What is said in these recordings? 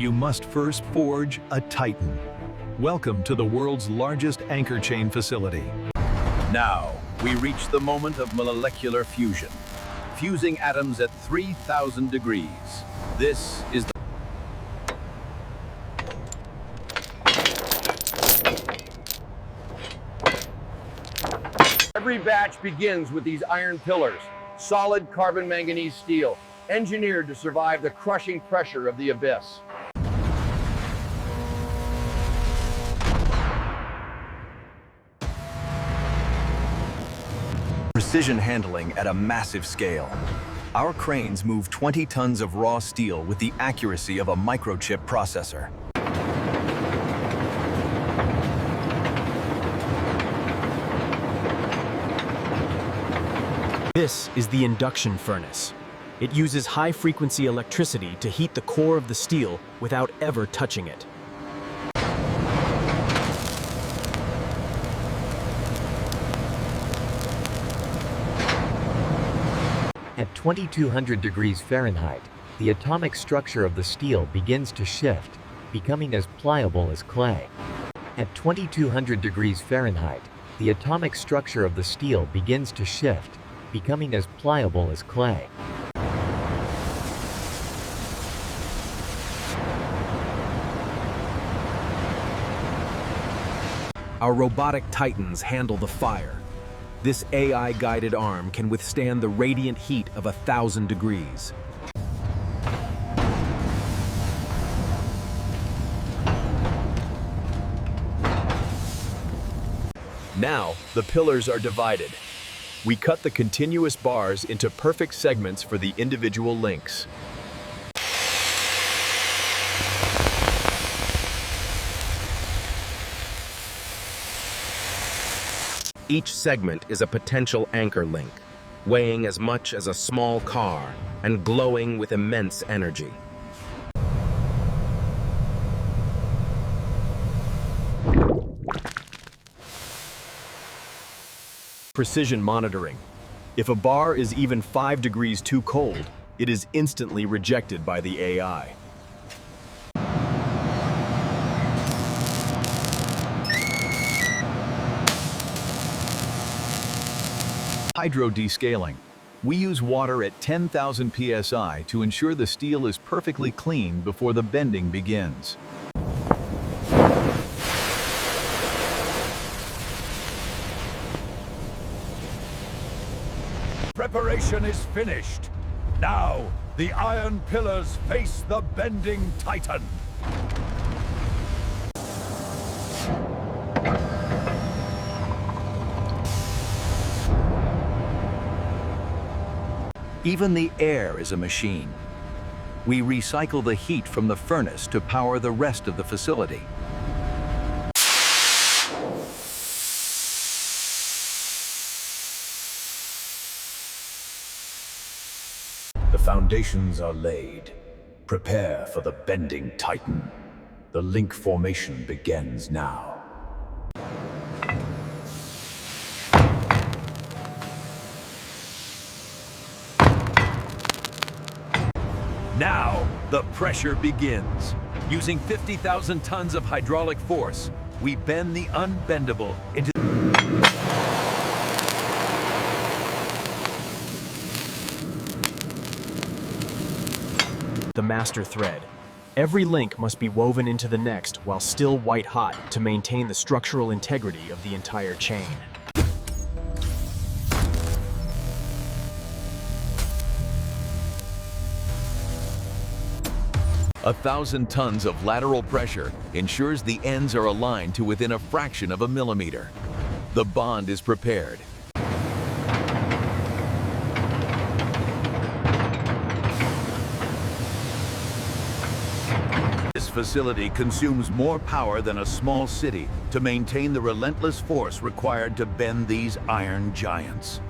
you must first forge a Titan. Welcome to the world's largest anchor chain facility. Now, we reach the moment of molecular fusion, fusing atoms at 3,000 degrees. This is the Every batch begins with these iron pillars, solid carbon manganese steel, engineered to survive the crushing pressure of the abyss. precision handling at a massive scale. Our cranes move 20 tons of raw steel with the accuracy of a microchip processor. This is the induction furnace. It uses high-frequency electricity to heat the core of the steel without ever touching it. At 2200 degrees Fahrenheit, the atomic structure of the steel begins to shift, becoming as pliable as clay. At 2200 degrees Fahrenheit, the atomic structure of the steel begins to shift, becoming as pliable as clay. Our robotic titans handle the fire. This AI-guided arm can withstand the radiant heat of 1,000 degrees. Now, the pillars are divided. We cut the continuous bars into perfect segments for the individual links. Each segment is a potential anchor link, weighing as much as a small car and glowing with immense energy. Precision monitoring. If a bar is even 5 degrees too cold, it is instantly rejected by the AI. Hydro descaling. We use water at 10,000 psi to ensure the steel is perfectly clean before the bending begins. Preparation is finished. Now, the iron pillars face the bending Titan. Even the air is a machine. We recycle the heat from the furnace to power the rest of the facility. The foundations are laid. Prepare for the bending Titan. The link formation begins now. Now, the pressure begins. Using 50,000 tons of hydraulic force, we bend the unbendable into the master thread. Every link must be woven into the next while still white hot to maintain the structural integrity of the entire chain. a 1,000 tons of lateral pressure ensures the ends are aligned to within a fraction of a millimeter. The bond is prepared. This facility consumes more power than a small city to maintain the relentless force required to bend these iron giants.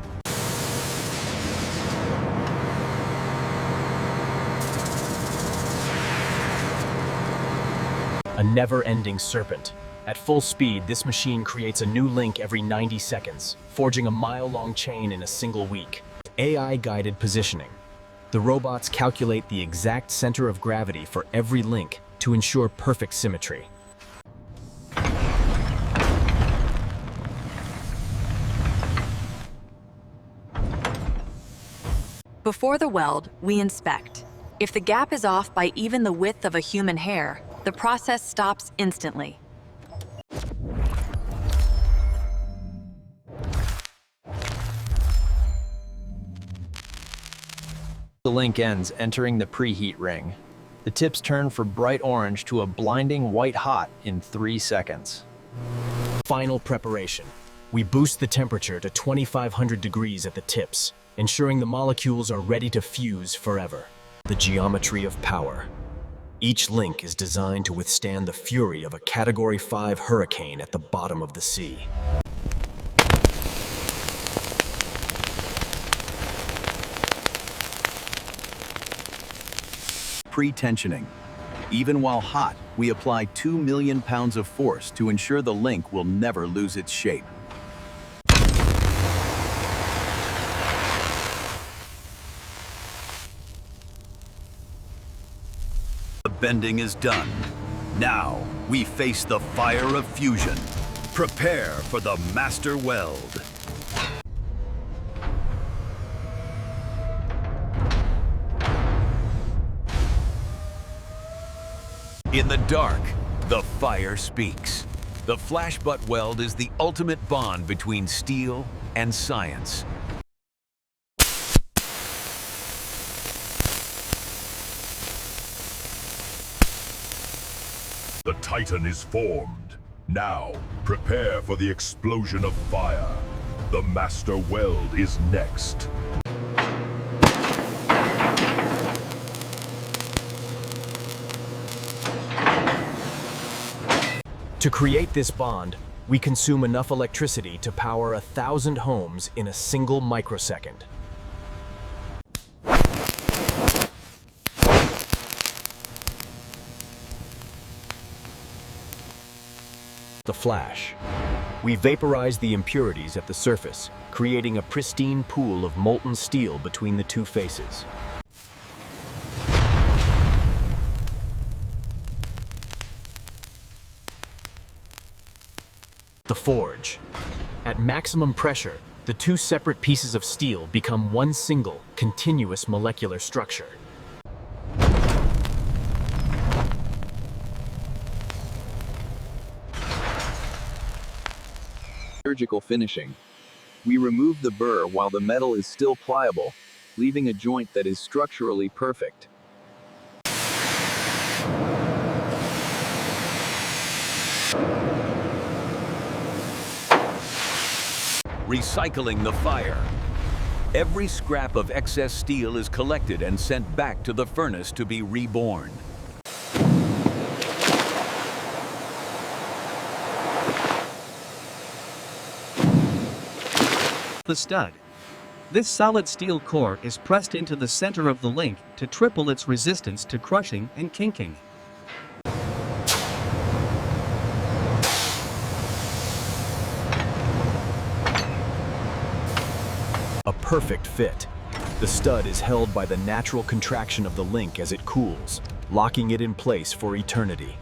A never-ending serpent. At full speed, this machine creates a new link every 90 seconds, forging a mile-long chain in a single week. AI-guided positioning. The robots calculate the exact center of gravity for every link to ensure perfect symmetry. Before the weld, we inspect. If the gap is off by even the width of a human hair, the process stops instantly. The link ends entering the preheat ring. The tips turn from bright orange to a blinding white hot in 3 seconds. Final preparation. We boost the temperature to 2500 degrees at the tips, ensuring the molecules are ready to fuse forever. The geometry of power. Each link is designed to withstand the fury of a Category 5 hurricane at the bottom of the sea. Pre-tensioning. Even while hot, we apply 2 million pounds of force to ensure the link will never lose its shape. The bending is done. Now, we face the fire of fusion. Prepare for the master weld. In the dark, the fire speaks. The flash butt weld is the ultimate bond between steel and science. The Titan is formed. Now, prepare for the explosion of fire. The master weld is next. To create this bond, we consume enough electricity to power 1,000 homes in a single microsecond. The flash. We vaporize the impurities at the surface, creating a pristine pool of molten steel between the two faces. The forge. At maximum pressure, the two separate pieces of steel become one single, continuous molecular structure. Surgical finishing. We remove the burr while the metal is still pliable, leaving a joint that is structurally perfect. Recycling the fire. Every scrap of excess steel is collected and sent back to the furnace to be reborn. The stud. This solid steel core is pressed into the center of the link to triple its resistance to crushing and kinking. A perfect fit. The stud is held by the natural contraction of the link as it cools, locking it in place for eternity.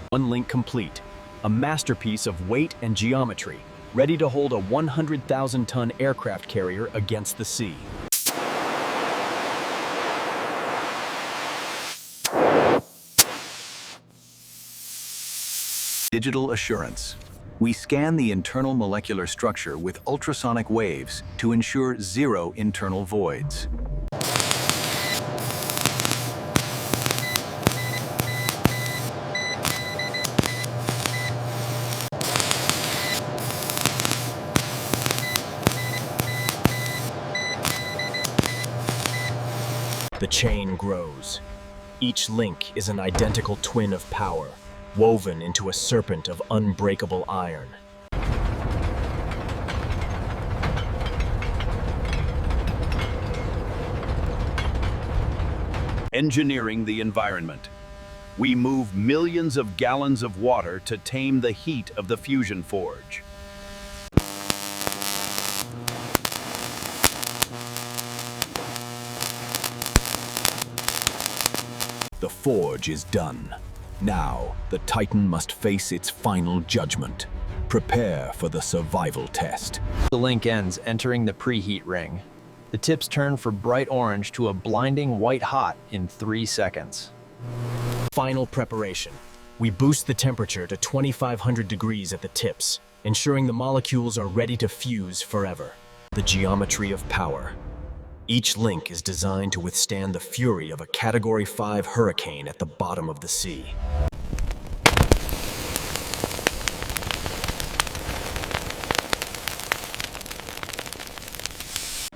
One link complete, a masterpiece of weight and geometry, ready to hold a 100,000-ton aircraft carrier against the sea. Digital assurance. We scan the internal molecular structure with ultrasonic waves to ensure zero internal voids. The chain grows. Each link is an identical twin of power, woven into a serpent of unbreakable iron. Engineering the environment. We move millions of gallons of water to tame the heat of the fusion forge. The forge is done. Now, the Titan must face its final judgment. Prepare for the survival test. The link ends entering the preheat ring. The tips turn from bright orange to a blinding white hot in 3 seconds. Final preparation. We boost the temperature to 2,500 degrees at the tips, ensuring the molecules are ready to fuse forever. The geometry of power. Each link is designed to withstand the fury of a Category 5 hurricane at the bottom of the sea.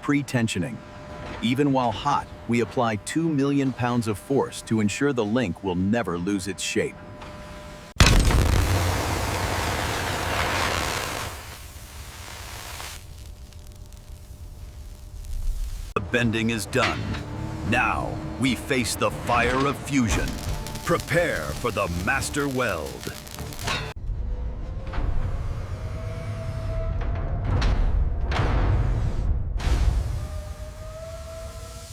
Pre-tensioning. Even while hot, we apply 2 million pounds of force to ensure the link will never lose its shape. The bending is done. Now, we face the fire of fusion. Prepare for the master weld.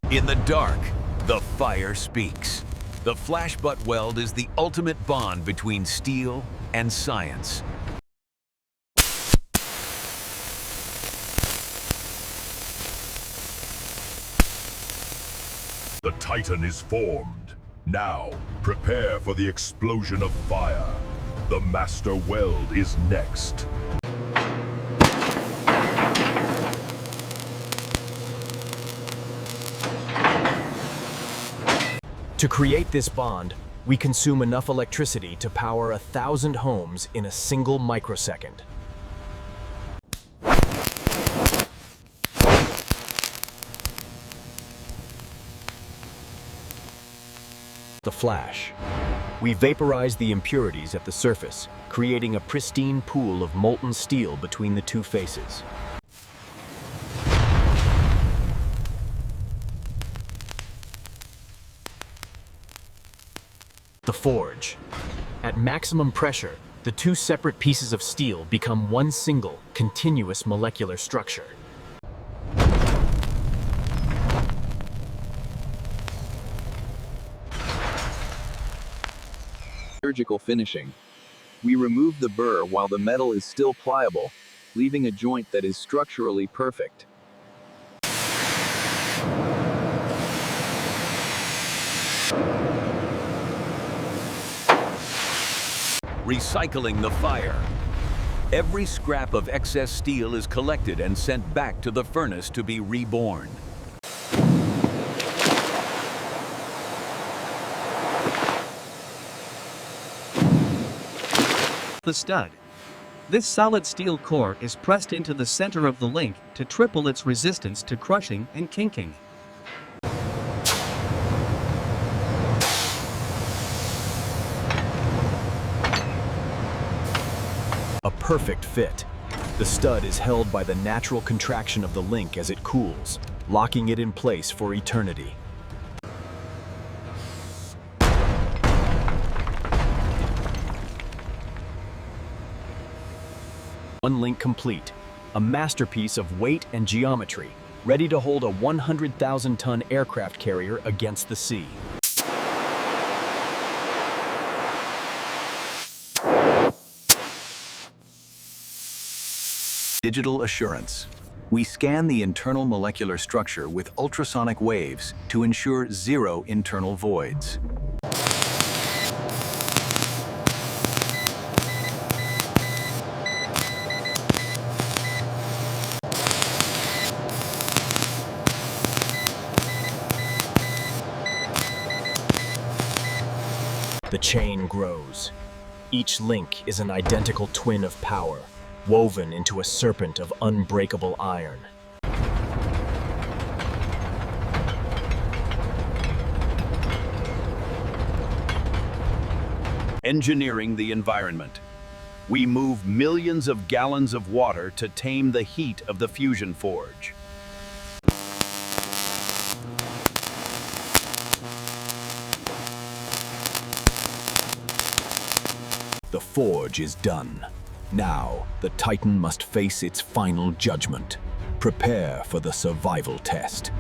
In the dark, the fire speaks. The flash butt weld is the ultimate bond between steel and science. The Titan is formed. Now, prepare for the explosion of fire. The master weld is next. To create this bond, we consume enough electricity to power 1,000 homes in a single microsecond. The flash. We vaporize the impurities at the surface, creating a pristine pool of molten steel between the two faces. The forge. At maximum pressure, the two separate pieces of steel become one single, continuous molecular structure. Surgical finishing. We remove the burr while the metal is still pliable, leaving a joint that is structurally perfect. Recycling the fire. Every scrap of excess steel is collected and sent back to the furnace to be reborn. The stud. This solid steel core is pressed into the center of the link to triple its resistance to crushing and kinking. A perfect fit. The stud is held by the natural contraction of the link as it cools, locking it in place for eternity. One link complete, a masterpiece of weight and geometry, ready to hold a 100,000-ton aircraft carrier against the sea. Digital assurance. We scan the internal molecular structure with ultrasonic waves to ensure zero internal voids. The chain grows. Each link is an identical twin of power, woven into a serpent of unbreakable iron. Engineering the environment. We move millions of gallons of water to tame the heat of the fusion forge. The forge is done. Now, the Titan must face its final judgment. Prepare for the survival test.